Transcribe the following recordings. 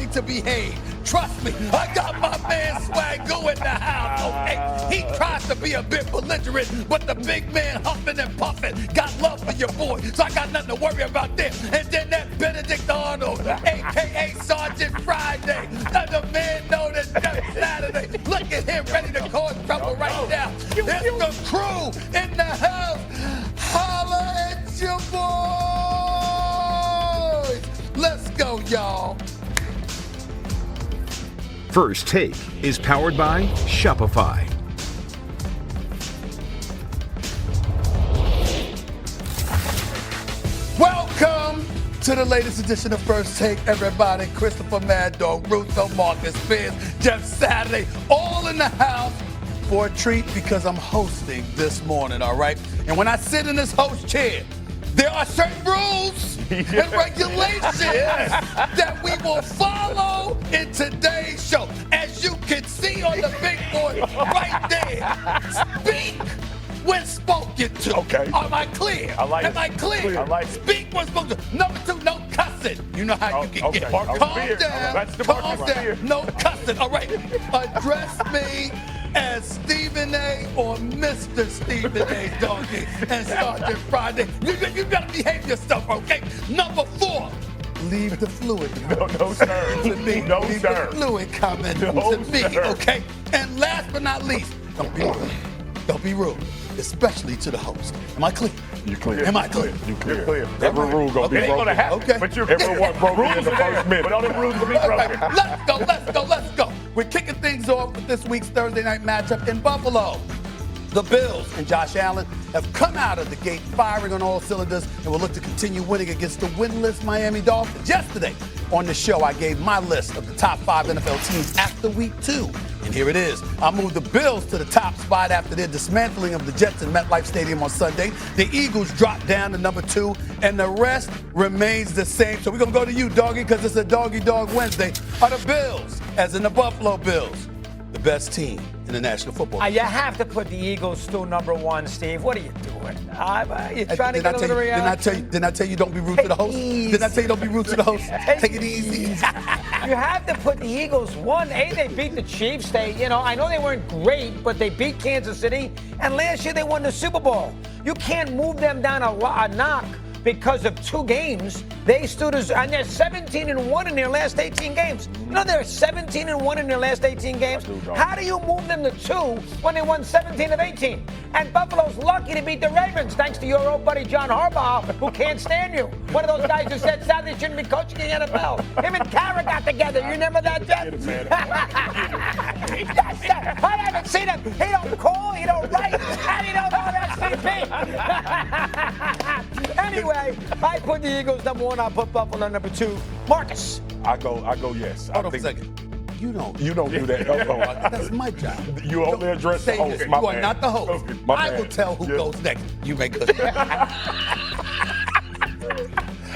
going to behave. Trust me, I got my man Swagoo in the house, okay? He tries to be a bit belligerent, but the big man huffing and puffing got love for your boy, so I got nothing to worry about there. And then that Benedict Arnold, a.k.a. Sergeant Friday, another man known as Jeff Saturday. Look at him ready to cause trouble right now. It's the crew in the house. Holla at your boys. Let's go, y'all. First Take is powered by Shopify. Welcome to the latest edition of First Take, everybody. Christopher Mad Dog, Russo, Marcus Fizz, Jeff Saturday, all in the house for a treat because I'm hosting this morning, all right? And when I sit in this host chair, there are certain rules and regulations that we will follow in today's show. As you can see on the big board right there, speak when spoken to. Okay. Am I clear? I like it. Am I clear? I like it. Speak when spoken to. Number two, no cussing. You know how you can okay. get. Marcus Calm Beard. down. That's the Calm Marcus down. Beard. No cussing. All right. Address me as Stephen A. or Mr. Stephen A. Donkey and Sergeant Friday. You gotta behave yourself, okay? Number four, leave the fluid. No, sir. To me. No, leave sir. the fluid comment No, to me, sir. okay? And last but not least, don't be rude. Don't be rude, especially to the host. Am I clear? You clear. Am I clear? You clear. You're clear. All Every right. rule gonna Okay. be It ain't broken. gonna happen. Okay. But everyone broke it in the first minute. But all them rules will be broken. Okay, let's go. We're kicking things off with this week's Thursday night matchup in Buffalo. The Bills and Josh Allen have come out of the gate firing on all cylinders and will look to continue winning against the winless Miami Dolphins. Yesterday on the show, I gave my list of the top 5 NFL teams after week 2. And here it is. I moved the Bills to the top spot after their dismantling of the Jets in MetLife Stadium on Sunday. The Eagles dropped down to number 2, and the rest remains the same. So we're going to go to you, Doggy, because it's a Doggy Dog Wednesday. Are the Bills, as in the Buffalo Bills, the best team in the National Football League? You have to put the Eagles still number 1, Steve. What are you doing? You're trying to get a little reaction. Didn't I tell you don't be rude to the host? Didn't I tell you don't be rude to the host? Take it easy. You have to put the Eagles 1. They beat the Chiefs. I know they weren't great, but they beat Kansas City. And last year they won the Super Bowl. You can't move them down a knock because of 2 games. They stood and they're 17-1 in their last 18 games. You know they're 17-1 in their last 18 games. How do you move them to 2 when they won 17 of 18? And Buffalo's lucky to beat the Ravens, thanks to your old buddy John Harbaugh, who can't stand you. One of those guys who said Saturday shouldn't be coaching the NFL. Him and Kara got together. You remember that, Jeff? I haven't seen him. He don't call, he don't write, and he don't know SVP. Anyway, I put the Eagles number 1. I put Buffalo number 2. Marcus. I go yes. Hold on a second. You don't do that. That's my job. You only address the host. You are not the host. I will tell who goes next. You make good.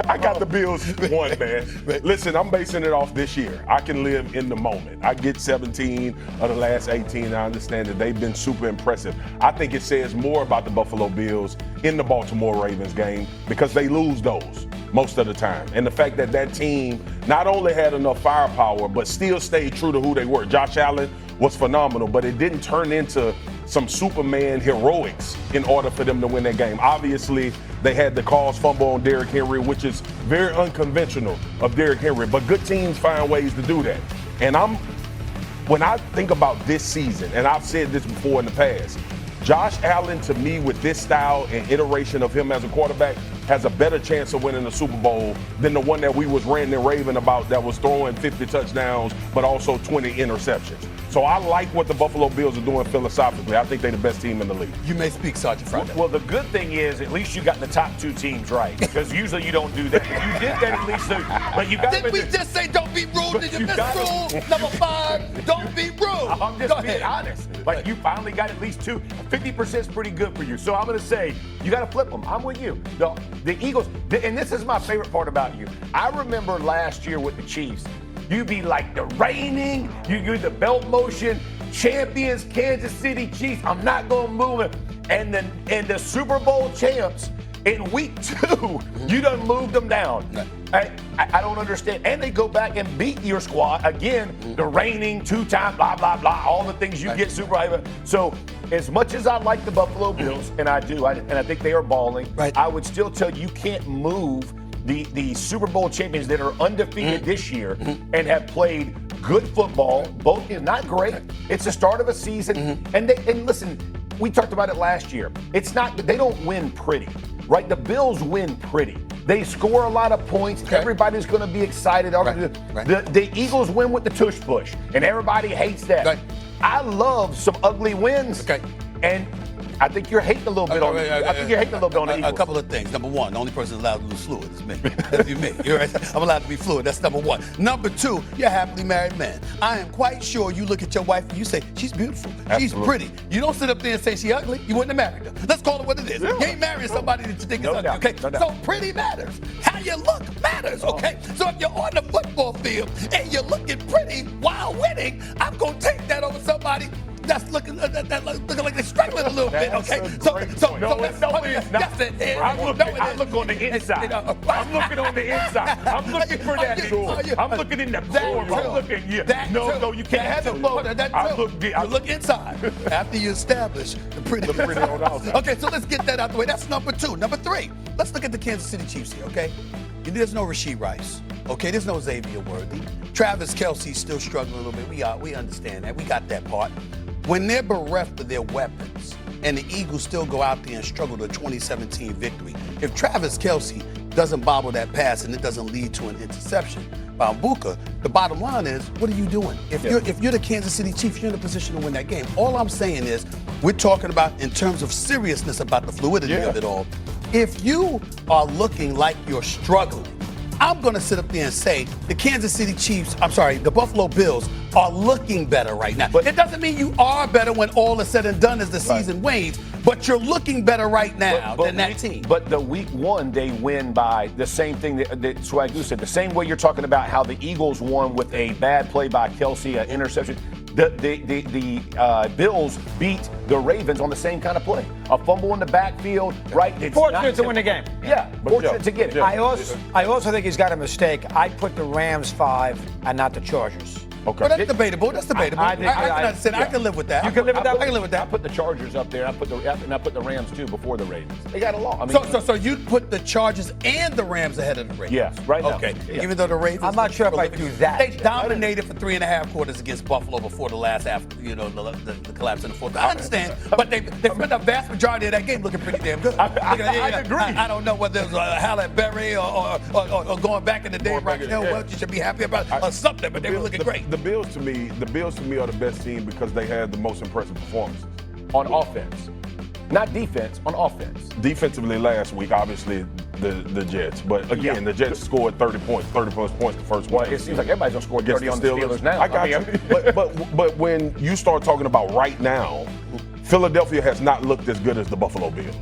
I got the Bills 1, man. Listen, I'm basing it off this year. I can live in the moment. I get 17 of the last 18. I understand that they've been super impressive. I think it says more about the Buffalo Bills in the Baltimore Ravens game because they lose those most of the time. And the fact that that team not only had enough firepower, but still stayed true to who they were. Josh Allen was phenomenal, but it didn't turn into some Superman heroics in order for them to win that game. Obviously, they had the cause fumble on Derrick Henry, which is very unconventional of Derrick Henry, but good teams find ways to do that. And when I think about this season, and I've said this before in the past, Josh Allen, to me, with this style and iteration of him as a quarterback, has a better chance of winning the Super Bowl than the one that we was ranting and raving about that was throwing 50 touchdowns, but also 20 interceptions. So I like what the Buffalo Bills are doing philosophically. I think they're the best team in the league. You may speak, Sergeant Friday. Well, the good thing is at least you got the top 2 teams right, because usually you don't do that. But you did that at least. But you got. Did we just say don't be rude? Did you miss rule number 5? Don't be rude. I'm just being honest. Like, you finally got at least 2. 50% is pretty good for you. So I'm going to say you got to flip them. I'm with you. The Eagles, and this is my favorite part about you. I remember last year with the Chiefs, you'd be like the reigning, you're the belt motion champions, Kansas City Chiefs. I'm not going to move it. And the Super Bowl champs In week 2, you done moved them down. I don't understand. And they go back and beat your squad again, the reigning 2-time, blah, blah, blah, all the things you get super high. So as much as I like the Buffalo Bills, and I do, and I think they are balling, I would still tell you can't move the Super Bowl champions that are undefeated this year and have played good football, both not great. It's the start of a season. And listen, we talked about it last year. It's not, they don't win pretty, right? The Bills win pretty. They score a lot of points. Everybody's going to be excited. The Eagles win with the tush push, and everybody hates that. I love some ugly wins. And I think you're hating a little bit on I think you're hating a little bit on the Eagles. A couple of things. Number one, the only person allowed to lose fluid is me. That's me. You're right. I'm allowed to be fluid. That's number one. Number two, you're a happily married man. I am quite sure you look at your wife and you say, she's beautiful. She's pretty. You don't sit up there and say she's ugly. You wouldn't have married her. Let's call it what it is. You ain't marrying somebody that you think is ugly, okay? So pretty matters. How you look matters, okay? So if you're on the football field and you're looking pretty while winning, I'm going to take that over somebody that's looking like they're struggling a little bit, okay? I look on the inside. I'm looking on the inside. I'm looking for that. I'm looking in the core. I'm looking. No, you can't have the look. I look inside. After you establish the pretty on outside. Okay, so let's get that out the way. That's number two. Number three, let's look at the Kansas City Chiefs here, okay? There's no Rashee Rice. Okay, there's no Xavier Worthy. Travis Kelce's still struggling a little bit. We understand that. We got that part. When they're bereft of their weapons and the Eagles still go out there and struggle to a 2017 victory, if Travis Kelce doesn't bobble that pass and it doesn't lead to an interception by Mbuka, the bottom line is, what are you doing? If you're the Kansas City Chiefs, you're in a position to win that game. All I'm saying is, we're talking about in terms of seriousness about the fluidity of it all. If you are looking like you're struggling, I'm going to sit up there and say the Buffalo Bills are looking better right now. But it doesn't mean you are better when all is said and done as the season wanes, but you're looking better right now than that team. But the week 1, they win by the same thing that Swagoo said. The same way you're talking about how the Eagles won with a bad play by Kelce, an interception. The Bills beat the Ravens on the same kind of play. A fumble in the backfield, right? Fortunate to win the game. Yeah, fortunate to get it. I also think he's got a mistake. I put the Rams 5 and not the Chargers. Okay. Well, that's debatable. I can live with that. You can live with that? I can live with that. I put the Chargers up there. I put the Rams too before the Ravens. They got along. So you put the Chargers and the Rams ahead of the Ravens? Yeah, right now. Okay. Yeah. Even though the Ravens, I'm not sure if I do that. They dominated for 3.5 quarters against Buffalo before the last half. The collapse in the fourth. I understand, but they spent the vast majority of that game looking pretty damn good. I agree. I don't know whether it was Halle Berry or going back in the day, right? You should be happy about or something, but they were looking great. The Bills to me are the best team because they had the most impressive performances on offense, not defense. On offense, defensively last week, obviously the Jets, but again the Jets scored 30 points the first one. It seems like everybody's gonna score 30 on the Steelers now. I got you. But when you start talking about right now, Philadelphia has not looked as good as the Buffalo Bills,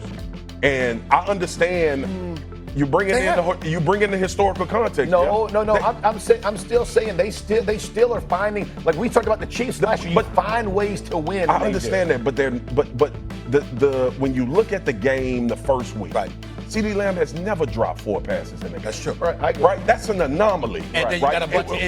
and I understand. You bring in the historical context. No. I'm still saying they still are finding, like we talked about the Chiefs last year. But find ways to win. I understand that, but when you look at the game the first week, right? CeeDee Lamb has never dropped 4 passes in the game. That's true. Right? That's an anomaly. And then you got a bunch of